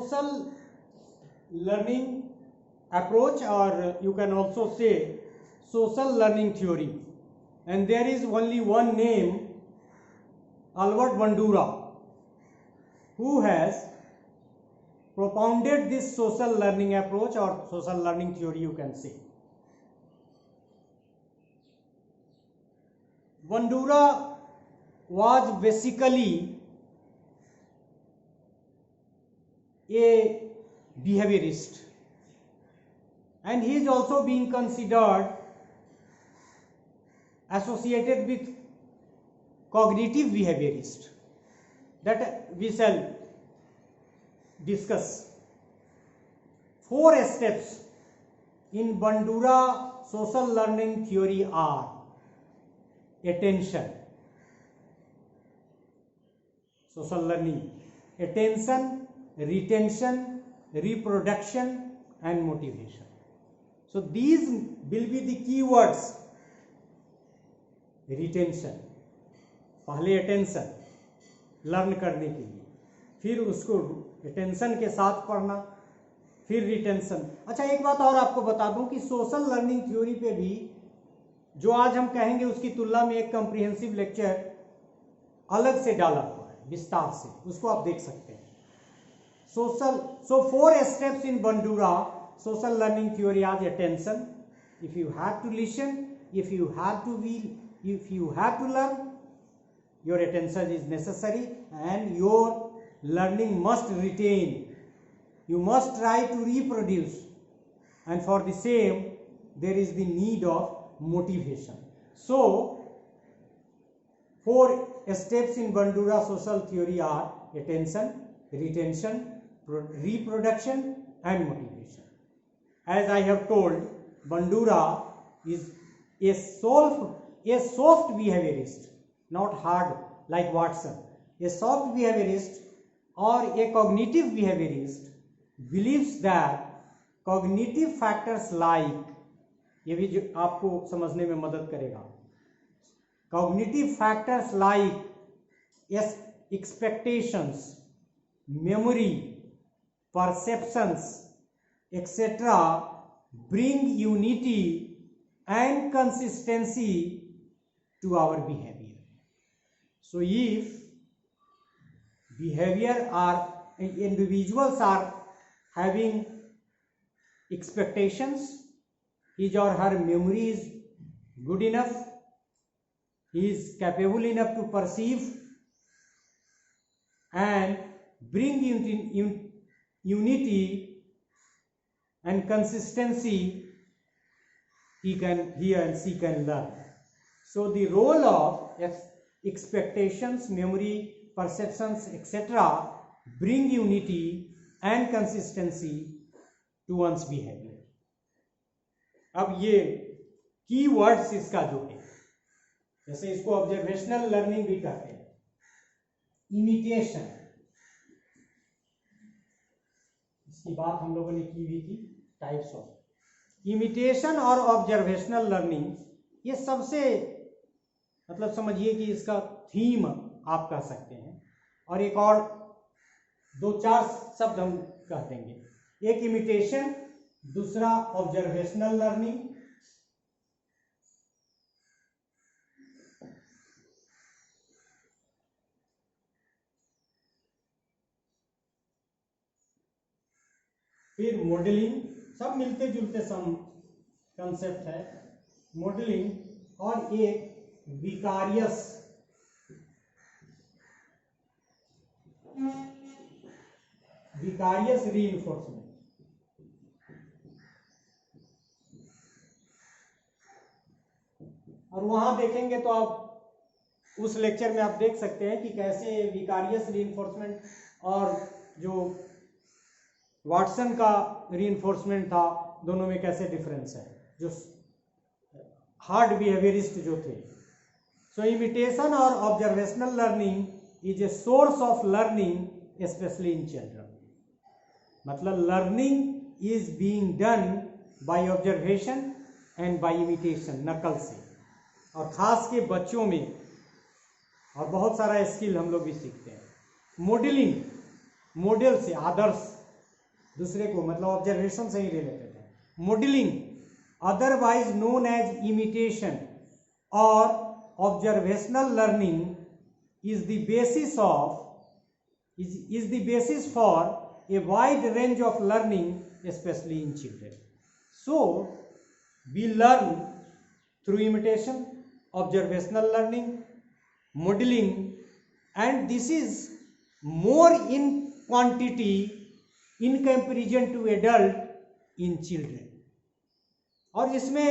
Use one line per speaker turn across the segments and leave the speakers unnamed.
social learning approach, or you can also say social learning theory, and there is only one name, Albert Bandura, who has propounded this social learning approach or social learning theory, you can say. Bandura was basically a behaviorist, and he is also being considered associated with cognitive behaviorist that we shall discuss. 4 steps in Bandura social learning theory are: attention, social learning, attention, retention, reproduction and motivation. So these will be the keywords. Retention, पहले attention learn करने के लिए, फिर उसको attention के साथ पढ़ना, फिर रिटेंशन। अच्छा, एक बात और आपको बता दूं कि सोशल लर्निंग थ्योरी पे भी जो आज हम कहेंगे उसकी तुलना में एक कॉम्प्रिहेंसिव लेक्चर अलग से डाला हुआ है विस्तार से, उसको आप देख सकते हैं। So 4 steps in Bandura social learning theory are attention. If you have to listen, if you have to learn, your attention is necessary, and your learning must retain. You must try to reproduce, and for the same there is the need of motivation. So 4 steps in Bandura social theory are attention, retention, reproduction and motivation. As I have told, Bandura is a soft behaviorist, not hard like Watson. A soft behaviorist or a cognitive behaviorist believes that cognitive factors like, ये भी जो आपको समझने में मदद करेगा, cognitive factors like expectations, memory, perceptions, etc. bring unity and consistency to our behavior. So if individuals are having expectations, his or her memory is good enough, he is capable enough to perceive and bring unity and consistency, he and she can learn. So the role of expectations, memory, perceptions, etc. bring unity and consistency to one's behavior. अब ये की words इसका जो है, जैसे इसको observational learning भी कहते हैं, इमिटेशन, इसकी बात हम लोगों ने की भी थी, टाइप्स ऑफ इमिटेशन और ऑब्जर्वेशनल लर्निंग, ये सबसे मतलब समझिए कि इसका थीम आप कह सकते हैं। और एक और 2-4 शब्द हम कह देंगे, एक इमिटेशन, दूसरा ऑब्जर्वेशनल लर्निंग, फिर मॉडलिंग, सब मिलते जुलते सम कंसेप्ट है, मॉडलिंग, और एक विकारियस रीइंफोर्समेंट। और वहां देखेंगे तो आप उस लेक्चर में आप देख सकते हैं कि कैसे विकारियस रीइंफोर्समेंट और जो वाटसन का रीइंफोर्समेंट था, दोनों में कैसे डिफरेंस है, जो हार्ड बिहेवियरिस्ट जो थे। सो इमिटेशन और observational learning is a source of learning specially in children. मतलब learning is being done by observation and by imitation, नकल से, और खास के बच्चों में, और बहुत सारा स्किल हम लोग भी सीखते हैं। मॉडलिंग, मॉडल से, आदर्श दूसरे को, मतलब ऑब्जर्वेशन से ही रिलेटेड है। Modelling otherwise known as imitation और observational learning is the basis for a wide range of learning, especially in children. So we learn through imitation, observational learning, modeling, and this is more in quantity in comparison to adult in children. और इसमें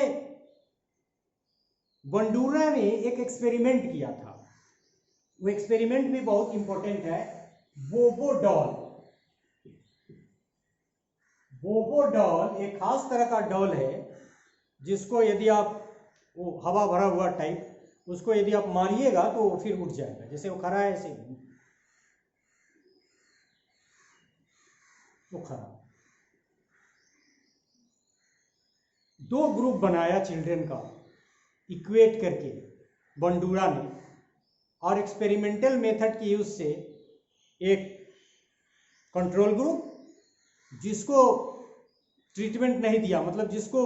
Bandura ने एक experiment किया था, वो experiment भी बहुत important है। बोबो डॉल एक खास तरह का डॉल है जिसको यदि आप, वो हवा भरा हुआ टाइप, उसको यदि आप मारिएगा तो वो फिर उठ जाएगा, जैसे वो खड़ा है ऐसे वो खड़ा। दो ग्रुप बनाया चिल्ड्रन का इक्वेट करके बंडूरा ने, और एक्सपेरिमेंटल मेथड की यूज से एक कंट्रोल ग्रुप जिसको ट्रीटमेंट नहीं दिया, मतलब जिसको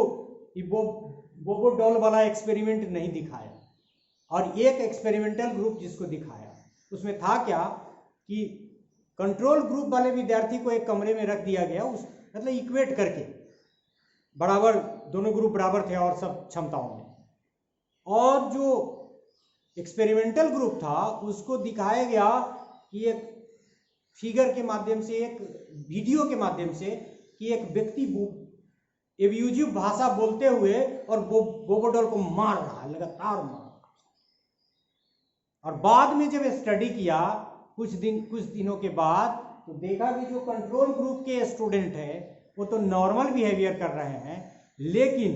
बोबो डॉल वाला एक्सपेरिमेंट नहीं दिखाया, और एक एक्सपेरिमेंटल ग्रुप जिसको दिखाया। उसमें था क्या कि कंट्रोल ग्रुप वाले विद्यार्थी को एक कमरे में रख दिया गया, उस मतलब इक्वेट करके बराबर, दोनों ग्रुप बराबर थे और सब क्षमताओं में, और जो एक्सपेरिमेंटल ग्रुप था उसको दिखाया गया कि एक फिगर के माध्यम से, एक वीडियो के माध्यम से, कि एक व्यक्ति एब्यूजिव भाषा बोलते हुए और बोबो डॉल को मार रहा है, लगातार मार रहा है। और बाद में जब स्टडी किया कुछ दिनों के बाद, तो देखा कि जो कंट्रोल ग्रुप के स्टूडेंट है वो तो नॉर्मल बिहेवियर कर रहे हैं, लेकिन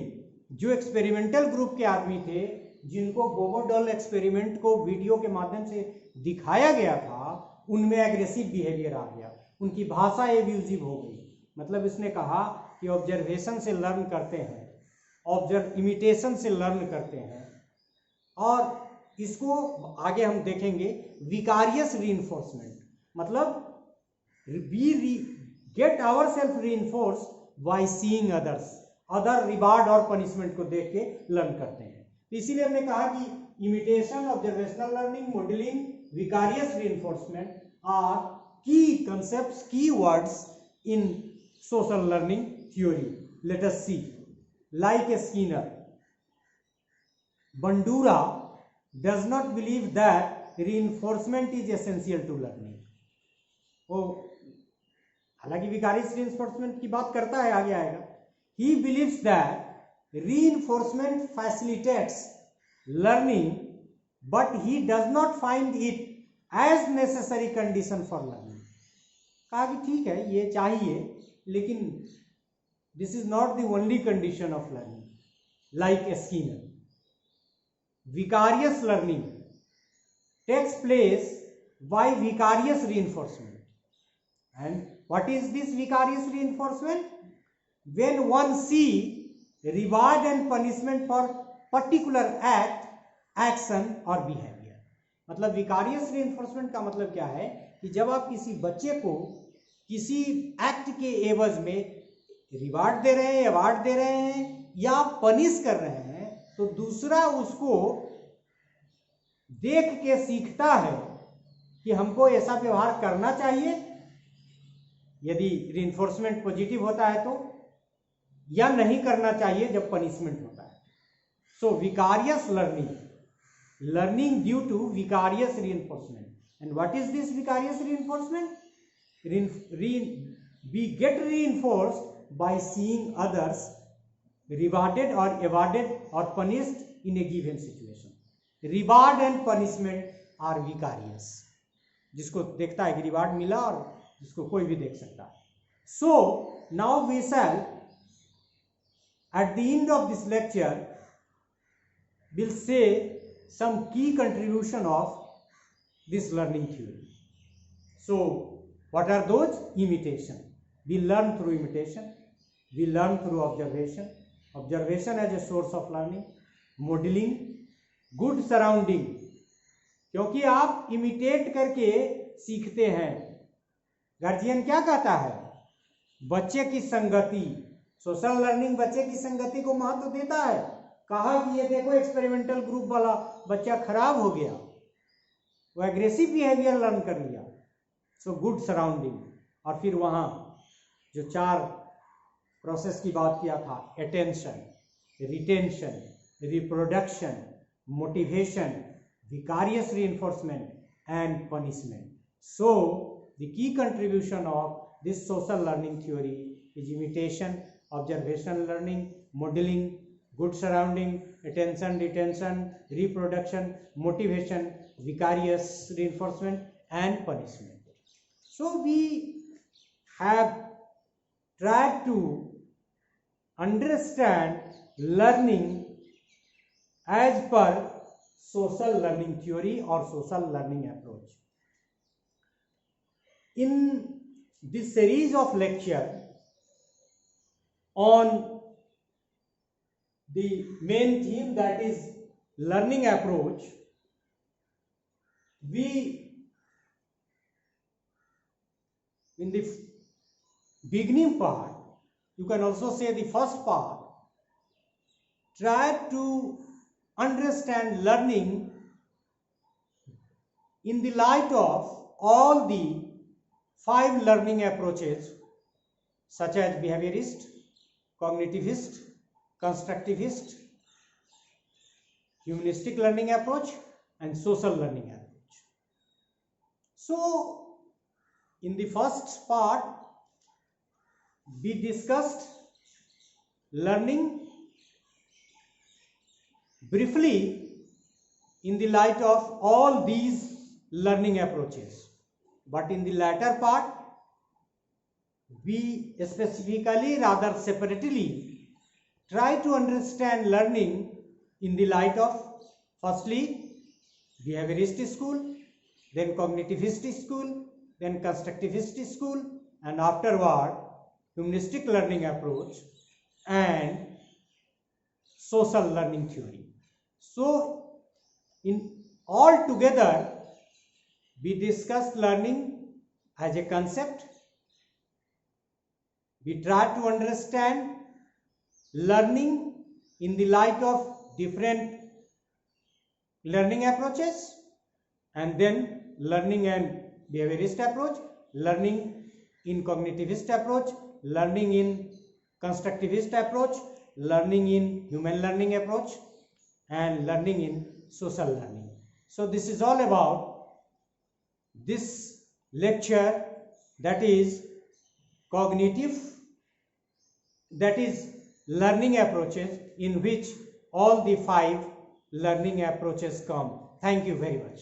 जो एक्सपेरिमेंटल ग्रुप के आदमी थे जिनको बोबो डॉल एक्सपेरिमेंट को वीडियो के माध्यम से दिखाया गया था, उनमें एग्रेसिव बिहेवियर आ गया, उनकी भाषा एब्यूजिव हो गई। मतलब इसने कहा कि ऑब्जर्वेशन से लर्न करते हैं, इमिटेशन से लर्न करते हैं, और इसको आगे हम देखेंगे विकारियस रीइंफोर्समेंट, मतलब we get our self reinforce by seeing others, other reward और पनिशमेंट को देख के लर्न करते हैं। इसीलिए हमने कहा कि imitation, observational learning, modelling, vicarious reinforcement are key concepts, key words in social learning theory. Let us see, like Skinner, Bandura does not believe that reinforcement is essential to learning. वो हालांकि विकारियस reinforcement की बात करता है, आगे आएगा। He believes that reinforcement facilitates learning, but he does not find it as necessary condition for learning. कहा कि ठीक है ये चाहिए, लेकिन this is not the only condition of learning. Like Skinner, vicarious learning takes place by vicarious reinforcement. And what is this vicarious reinforcement? When one see reward and punishment for particular act, action और behaviour. मतलब विकारियस reinforcement का मतलब क्या है कि जब आप किसी बच्चे को किसी एक्ट के एवज में रिवार्ड दे रहे हैं, अवार्ड दे रहे हैं या पनिश कर रहे हैं, तो दूसरा उसको देख के सीखता है कि हमको ऐसा व्यवहार करना चाहिए यदि रीइंफोर्समेंट पॉजिटिव होता है तो, या नहीं करना चाहिए जब पनिशमेंट होता है। So vicarious learning, learning due to vicarious reinforcement. And what is this vicarious reinforcement? We get reinforced by seeing others rewarded or awarded or punished in a given situation. Reward and punishment are vicarious. जिसको देखता है कि reward मिला और जिसको कोई भी देख सकता है. So now we shall at the end of this lecture will say some key contribution of this learning theory. So what are those? Imitation. We learn through imitation. We learn through observation. Observation as a source of learning. Modeling. Good surrounding. क्योंकि आप imitate करके सीखते हैं. Guardian क्या कहता है? बच्चे की संगति, सोशल लर्निंग बच्चे की संगति को महत्व देता है। कहा कि ये देखो एक्सपेरिमेंटल ग्रुप वाला बच्चा खराब हो गया, वो एग्रेसिव बिहेवियर लर्न कर लिया। So good surrounding. और फिर वहाँ जो 4 प्रोसेस की बात किया था, attention, retention, reproduction, motivation, vicarious reinforcement and punishment. So the key contribution of this social learning theory is imitation, observational learning, modeling, good surrounding, attention, retention, reproduction, motivation, vicarious reinforcement and punishment. So we have tried to understand learning as per social learning theory or social learning approach. In this series of lecture on the main theme, that is learning approach, we in the beginning part, you can also say the first part, try to understand learning in the light of all the 5 learning approaches such as behaviorist, cognitivist, constructivist, humanistic learning approach and social learning approach. So in the first part we discussed learning briefly in the light of all these learning approaches, but in the latter part we specifically, rather separately, try to understand learning in the light of firstly behaviorist school, then cognitivist school, then constructivist school, and afterward humanistic learning approach and social learning theory. So in all together we discussed learning as a concept. We try to understand learning in the light of different learning approaches, and then learning and behaviorist approach, learning in cognitivist approach, learning in constructivist approach, learning in human learning approach, and learning in social learning. So this is all about this lecture, that is cognitive, that is learning approaches, in which all the 5 learning approaches come. Thank you very much.